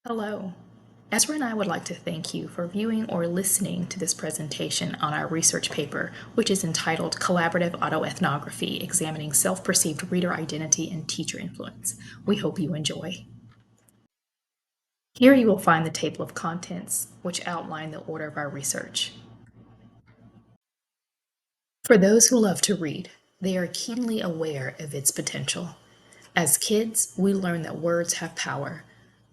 Hello. Ezra and I would like to thank you for viewing or listening to this presentation on our research paper, which is entitled Collaborative Autoethnography, Examining Self-Perceived Reader Identity and Teacher Influence. We hope you enjoy. Here you will find the table of contents, which outline the order of our research. For those who love to read, they are keenly aware of its potential. As kids, we learn that words have power.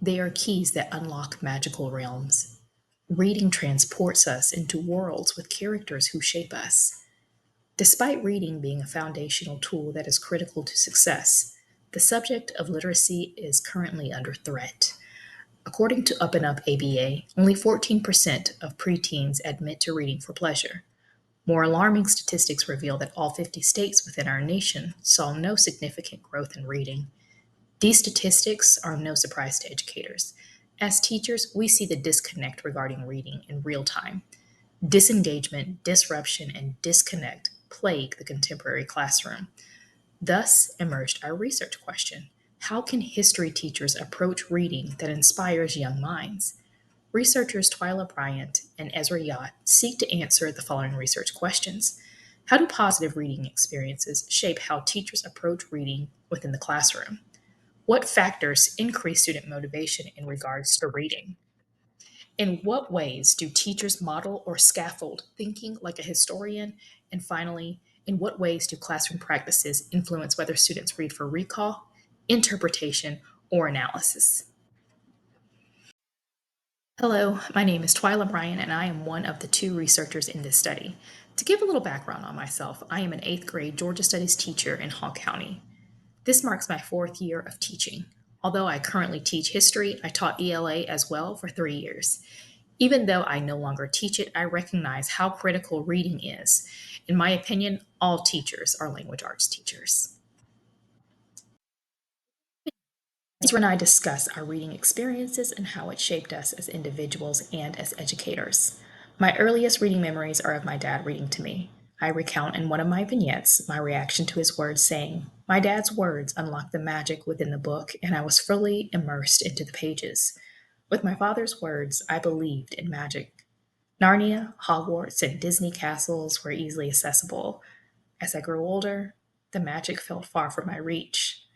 They are keys that unlock magical realms. Reading transports us into worlds with characters who shape us. Despite reading being a foundational tool that is critical to success, the subject of literacy is currently under threat. According to Up and Up ABA, only 14% of preteens admit to reading for pleasure. More alarming statistics reveal that all 50 states within our nation saw no significant growth in reading. These statistics are no surprise to educators. As teachers, we see the disconnect regarding reading in real time. Disengagement, disruption, and disconnect plague the contemporary classroom. Thus emerged our research question: how can history teachers approach reading that inspires young minds? Researchers Twyla Bryant and Ezra Yott seek to answer the following research questions. How do positive reading experiences shape how teachers approach reading within the classroom? What factors increase student motivation in regards to reading? In what ways do teachers model or scaffold thinking like a historian? And finally, in what ways do classroom practices influence whether students read for recall, interpretation, or analysis? Hello, my name is Twyla Bryan, and I am one of the two researchers in this study. To give a little background on myself, I am an eighth grade Georgia Studies teacher in Hall County. This marks my fourth year of teaching. Although I currently teach history, I taught ELA as well for 3 years. Even though I no longer teach it, I recognize how critical reading is. In my opinion, all teachers are language arts teachers. Ezra and I discuss our reading experiences and how it shaped us as individuals and as educators. My earliest reading memories are of my dad reading to me. I recount in one of my vignettes my reaction to his words, saying, "My dad's words unlocked the magic within the book, and I was fully immersed into the pages." With my father's words, I believed in magic. Narnia, Hogwarts, and Disney castles were easily accessible. As I grew older, the magic felt far from my reach.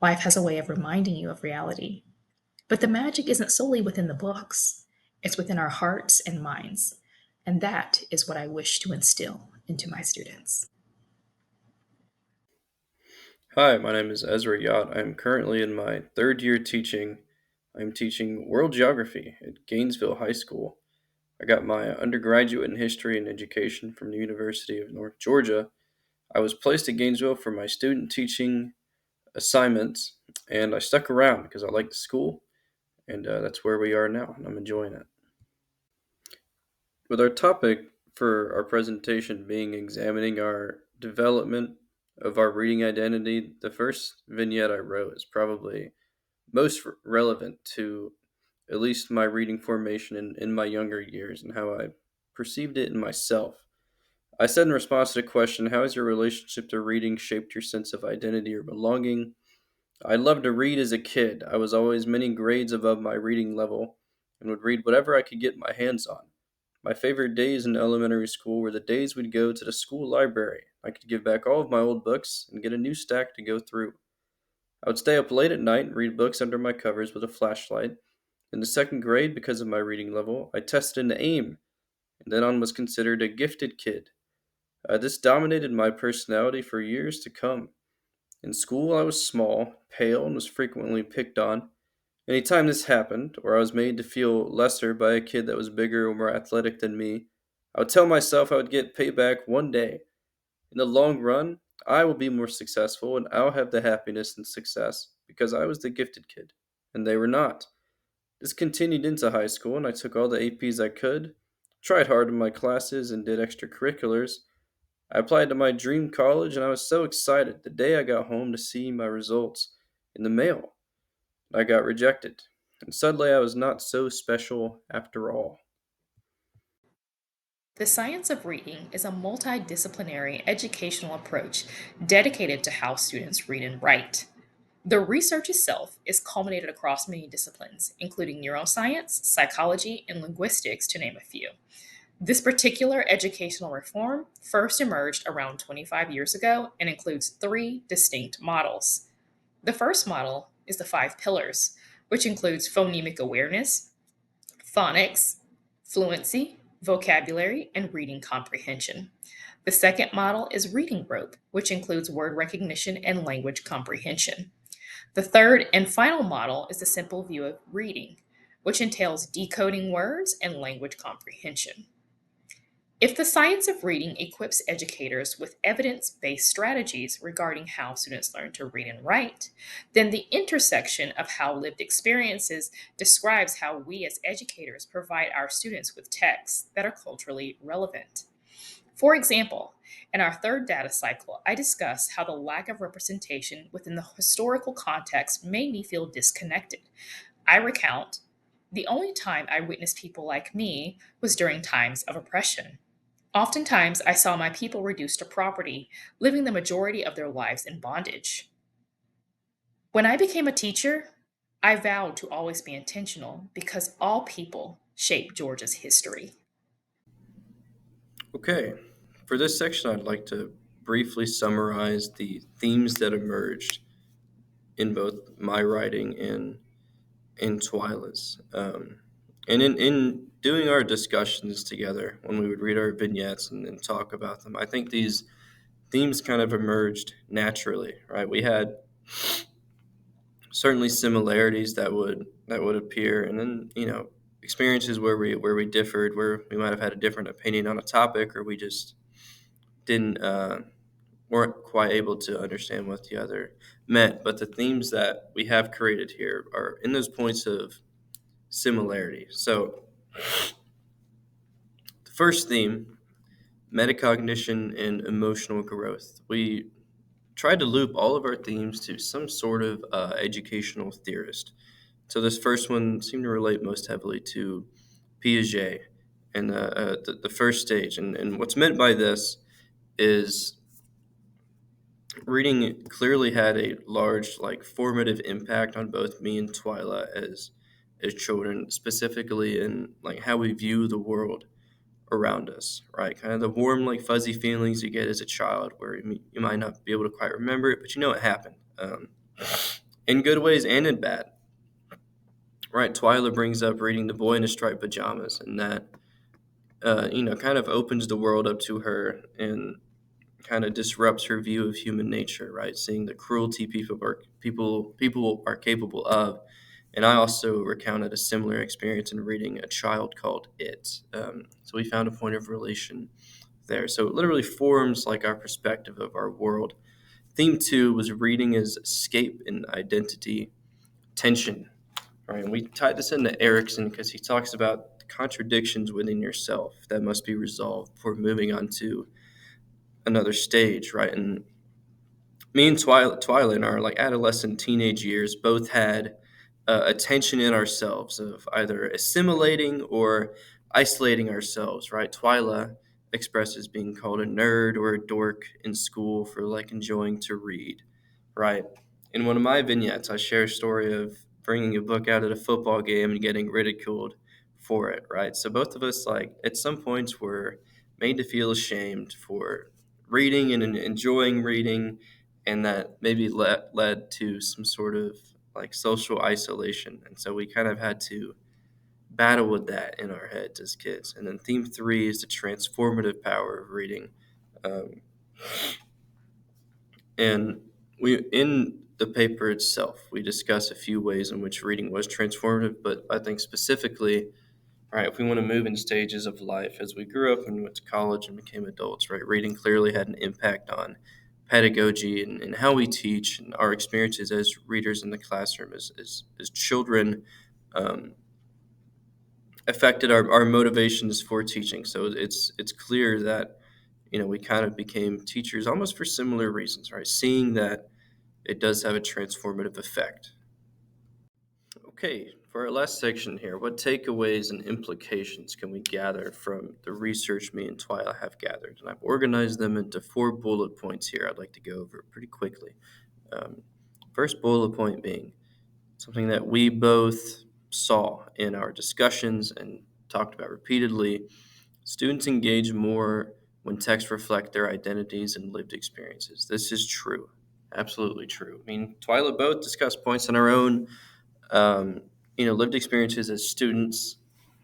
Life has a way of reminding you of reality. But the magic isn't solely within the books, it's within our hearts and minds. And that is what I wish to instill into my students. Hi, my name is Ezra Yott. I'm currently in my third year teaching. I'm teaching world geography at Gainesville High School. I got my undergraduate in history and education from the University of North Georgia. I was placed at Gainesville for my student teaching assignments, and I stuck around because I like the school, and that's where we are now, and I'm enjoying it. With our topic for our presentation being examining our development of our reading identity, the first vignette I wrote is probably most relevant to at least my reading formation in my younger years and how I perceived it in myself. I said in response to the question, how has your relationship to reading shaped your sense of identity or belonging? I loved to read as a kid. I was always many grades above my reading level and would read whatever I could get my hands on. My favorite days in elementary school were the days we'd go to the school library. I could give back all of my old books and get a new stack to go through. I would stay up late at night and read books under my covers with a flashlight. In the second grade, because of my reading level, I tested an AIM, and then on was considered a gifted kid. This dominated my personality for years to come. In school, I was small, pale, and was frequently picked on. Anytime this happened, or I was made to feel lesser by a kid that was bigger or more athletic than me, I would tell myself I would get payback one day. In the long run, I will be more successful and I'll have the happiness and success because I was the gifted kid, and they were not. This continued into high school, and I took all the APs I could, tried hard in my classes, and did extracurriculars. I applied to my dream college, and I was so excited the day I got home to see my results in the mail. I got rejected, and suddenly I was not so special after all. The science of reading is a multidisciplinary educational approach dedicated to how students read and write. The research itself is culminated across many disciplines, including neuroscience, psychology, and linguistics, to name a few. This particular educational reform first emerged around 25 years ago and includes three distinct models. The first model is the five pillars, which includes phonemic awareness, phonics, fluency, vocabulary, and reading comprehension. The second model is reading rope, which includes word recognition and language comprehension. The third and final model is the simple view of reading, which entails decoding words and language comprehension. If the science of reading equips educators with evidence based strategies regarding how students learn to read and write, then the intersection of how lived experiences describes how we as educators provide our students with texts that are culturally relevant. For example, in our third data cycle, I discussed how the lack of representation within the historical context made me feel disconnected. I recount the only time I witnessed people like me was during times of oppression. Oftentimes, I saw my people reduced to property, living the majority of their lives in bondage. When I became a teacher, I vowed to always be intentional because all people shape Georgia's history. Okay, for this section, I'd like to briefly summarize the themes that emerged in both my writing and in Twyla's. And in doing our discussions together, when we would read our vignettes and talk about them, I think these themes kind of emerged naturally, right? We had certainly similarities that would appear, and then experiences where we differed, where we might have had a different opinion on a topic, or we just didn't weren't quite able to understand what the other meant. But the themes that we have created here are in those points of similarity. So the first theme, metacognition and emotional growth. We tried to loop all of our themes to some sort of educational theorist. So this first one seemed to relate most heavily to Piaget and the first stage. And what's meant by this is reading clearly had a large, like, formative impact on both me and Twyla as children, specifically in like how we view the world around us, right? Kind of the warm, like fuzzy feelings you get as a child, where you might not be able to quite remember it, but you know it happened, in good ways and in bad. Right, Twyla brings up reading The Boy in his Striped Pajamas, and that kind of opens the world up to her and kind of disrupts her view of human nature. Right, seeing the cruelty people are capable of. And I also recounted a similar experience in reading A Child Called It. So we found a point of relation there. So it literally forms like our perspective of our world. Theme two was reading as escape and identity tension. Right, and we tied this into Erickson because he talks about the contradictions within yourself that must be resolved before moving on to another stage. Right, and me and Twyla in our like adolescent teenage years both had a tension in ourselves of either assimilating or isolating ourselves. Right, Twyla expresses being called a nerd or a dork in school for like enjoying to read. Right, in one of my vignettes, I share a story of bringing a book out at a football game and getting ridiculed for it. Right, so both of us, like, at some points were made to feel ashamed for reading and enjoying reading, and that maybe led to some sort of like social isolation. And so we kind of had to battle with that in our heads as kids. And then theme three is the transformative power of reading. Um, and we in the paper itself, we discuss a few ways in which reading was transformative, but I think specifically, right, if we want to move in stages of life as we grew up and went to college and became adults, right, reading clearly had an impact on pedagogy and how we teach and our experiences as readers in the classroom as children, um, affected our motivations for teaching. So it's clear that we kind of became teachers almost for similar reasons, right? Seeing that it does have a transformative effect. Okay, for our last section here, what takeaways and implications can we gather from the research me and Twyla have gathered? And I've organized them into 4 bullet points here I'd like to go over pretty quickly. Um, First bullet point being something that we both saw in our discussions and talked about repeatedly. Students engage more when texts reflect their identities and lived experiences. This is true. Absolutely true. I mean, Twyla both discussed points in our own, um, lived experiences as students,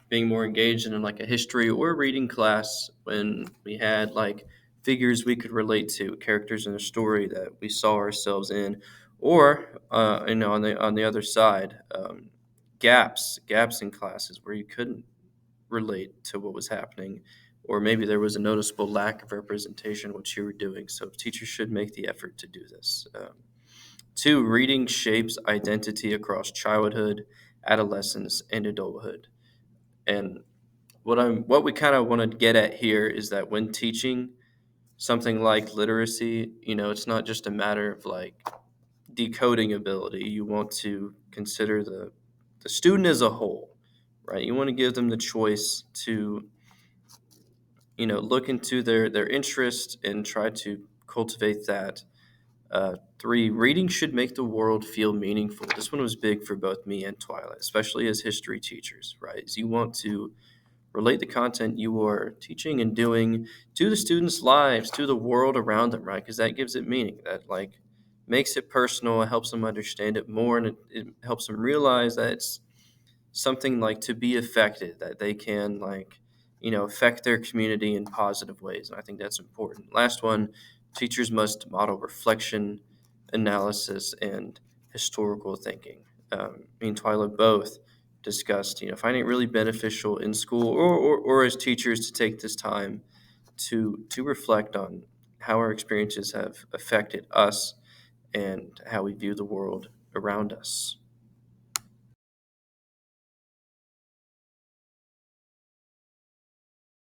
being more engaged in like a history or reading class when we had like figures we could relate to, characters in a story that we saw ourselves in, or on the other side, gaps in classes where you couldn't relate to what was happening, or maybe there was a noticeable lack of representation in what you were doing. So teachers should make the effort to do this. Two, reading shapes identity across childhood, adolescence, and adulthood. And what we kind of want to get at here is that when teaching something like literacy, it's not just a matter of like decoding ability. You want to consider the student as a whole, right? You want to give them the choice to look into their interest and try to cultivate that. Three, reading should make the world feel meaningful. This one was big for both me and Twilight, especially as history teachers, right? Is you want to relate the content you are teaching and doing to the students' lives, to the world around them, right? Because that gives it meaning. That like makes it personal. It helps them understand it more, and it helps them realize that it's something like to be affected, that they can like affect their community in positive ways. And I think that's important. Last one, teachers must model reflection, analysis, and historical thinking. Me and Twyla both discussed finding it really beneficial in school or as teachers to take this time to reflect on how our experiences have affected us and how we view the world around us.